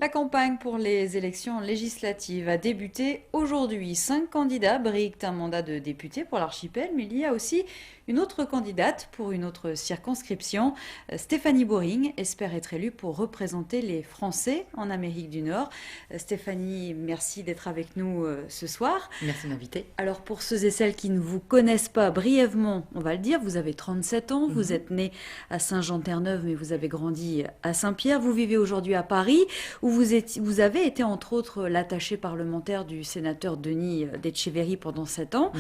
La campagne pour les élections législatives a débuté aujourd'hui. 5 candidats briquent un mandat de député pour l'archipel, mais il y a aussi une autre candidate pour une autre circonscription. Stéphanie Boring espère être élue pour représenter les Français en Amérique du Nord. Stéphanie, merci d'être avec nous ce soir. Merci de m'inviter. Alors pour ceux et celles qui ne vous connaissent pas, brièvement, on va le dire, vous avez 37 ans, vous êtes né à Saint-Jean-Terre-Neuve, mais vous avez grandi à Saint-Pierre. Vous vivez aujourd'hui à Paris, où vous avez été entre autres l'attaché parlementaire du sénateur Denis d'Etcheverry pendant 7 ans.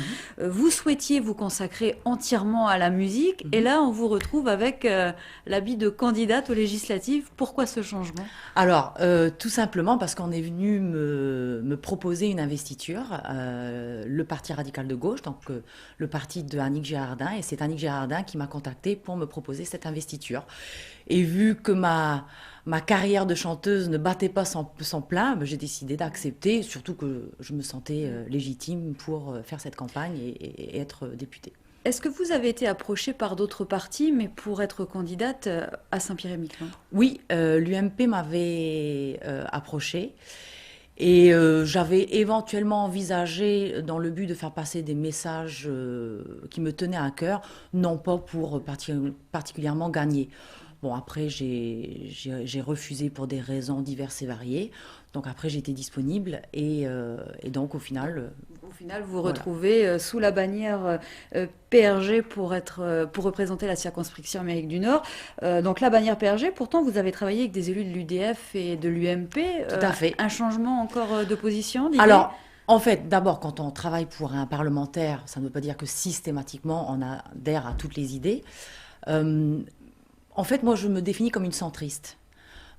Vous souhaitiez vous consacrer entièrement à la musique, et là on vous retrouve avec l'habit de candidate aux législatives. Pourquoi ce changement? Alors, tout simplement parce qu'on est venu me proposer une investiture, le Parti radical de gauche, donc le parti de Annick Girardin, et c'est Annick Girardin qui m'a contacté pour me proposer cette investiture. Et vu que ma carrière de chanteuse ne battait pas son plein, j'ai décidé d'accepter, surtout que je me sentais légitime pour faire cette campagne et être députée. Est-ce que vous avez été approchée par d'autres partis, mais pour être candidate à Saint-Pierre-et-Miquelon? Oui, l'UMP m'avait approché. Et j'avais éventuellement envisagé, dans le but de faire passer des messages qui me tenaient à cœur, non pas pour particulièrement gagner. Bon, après, j'ai refusé pour des raisons diverses et variées. Donc après, j'ai été disponible et donc au final... Au final, vous vous voilà. retrouvez sous la bannière PRG pour représenter la circonscription Amérique du Nord. Donc la bannière PRG, pourtant vous avez travaillé avec des élus de l'UDF et de l'UMP. Tout à fait. Un changement encore de position, d'idée? Alors, en fait, d'abord, quand on travaille pour un parlementaire, ça ne veut pas dire que systématiquement on adhère à toutes les idées. Euh, En fait, moi, je me définis comme une centriste.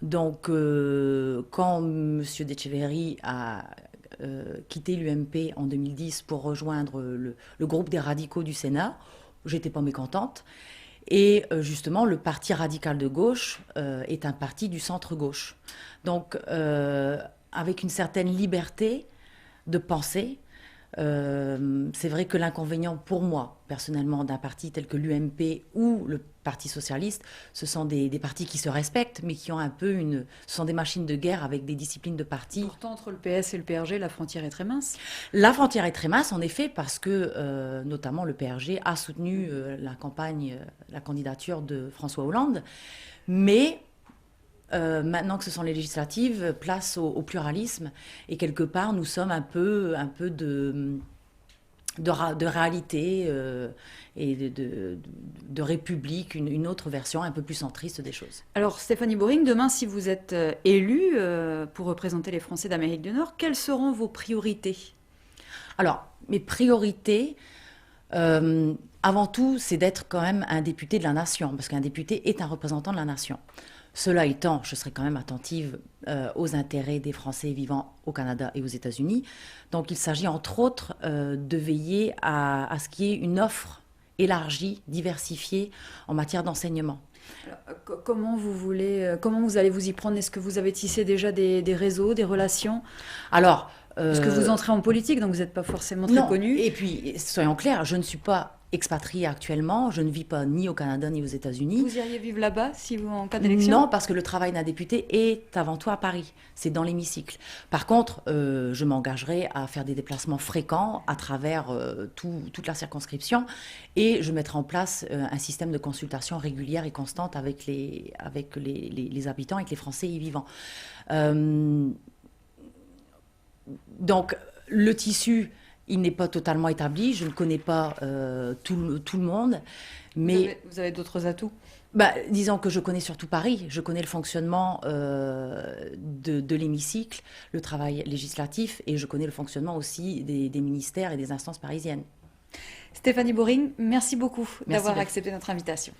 Donc, quand M. D'Etcheverry a quitté l'UMP en 2010 pour rejoindre le groupe des radicaux du Sénat, j'étais pas mécontente. Et justement, le Parti radical de gauche est un parti du centre-gauche. Donc, avec une certaine liberté de penser, c'est vrai que l'inconvénient pour moi, personnellement, d'un parti tel que l'UMP ou le Parti socialiste, ce sont des partis qui se respectent, mais qui ont un peu ce sont des machines de guerre avec des disciplines de parti. Pourtant, entre le PS et le PRG, la frontière est très mince. La frontière est très mince, en effet, parce que notamment le PRG a soutenu la campagne, la candidature de François Hollande, mais maintenant que ce sont les législatives, place au pluralisme. Et quelque part, nous sommes un peu de réalité et de république, une autre version un peu plus centriste des choses. Alors Stéphanie Boring, demain, si vous êtes élue pour représenter les Français d'Amérique du Nord, quelles seront vos priorités? Alors, mes priorités, avant tout, c'est d'être quand même un député de la nation, parce qu'un député est un représentant de la nation. Cela étant, je serai quand même attentive aux intérêts des Français vivant au Canada et aux États-Unis. Donc il s'agit entre autres de veiller à ce qu'il y ait une offre élargie, diversifiée en matière d'enseignement. Alors, comment vous allez vous y prendre? Est-ce que vous avez tissé déjà des réseaux, des relations? Alors, Parce que vous entrez en politique, donc vous n'êtes pas forcément très non, connu. et puis soyons clairs, je ne suis pas expatriée actuellement, je ne vis pas ni au Canada ni aux États-Unis. Vous iriez vivre là-bas si vous en cas d'élection? Non, parce que le travail d'un député est avant tout à Paris, c'est dans l'hémicycle. Par contre, je m'engagerai à faire des déplacements fréquents à travers toute la circonscription et je mettrai en place un système de consultation régulière et constante avec les habitants, avec les Français y vivant. Donc, le tissu, il n'est pas totalement établi. Je ne connais pas tout le monde. Mais Vous avez d'autres atouts? disons que je connais surtout Paris. Je connais le fonctionnement de l'hémicycle, le travail législatif, et je connais le fonctionnement aussi des ministères et des instances parisiennes. Stéphanie Boring, merci beaucoup Merci d'avoir bien. accepté notre invitation.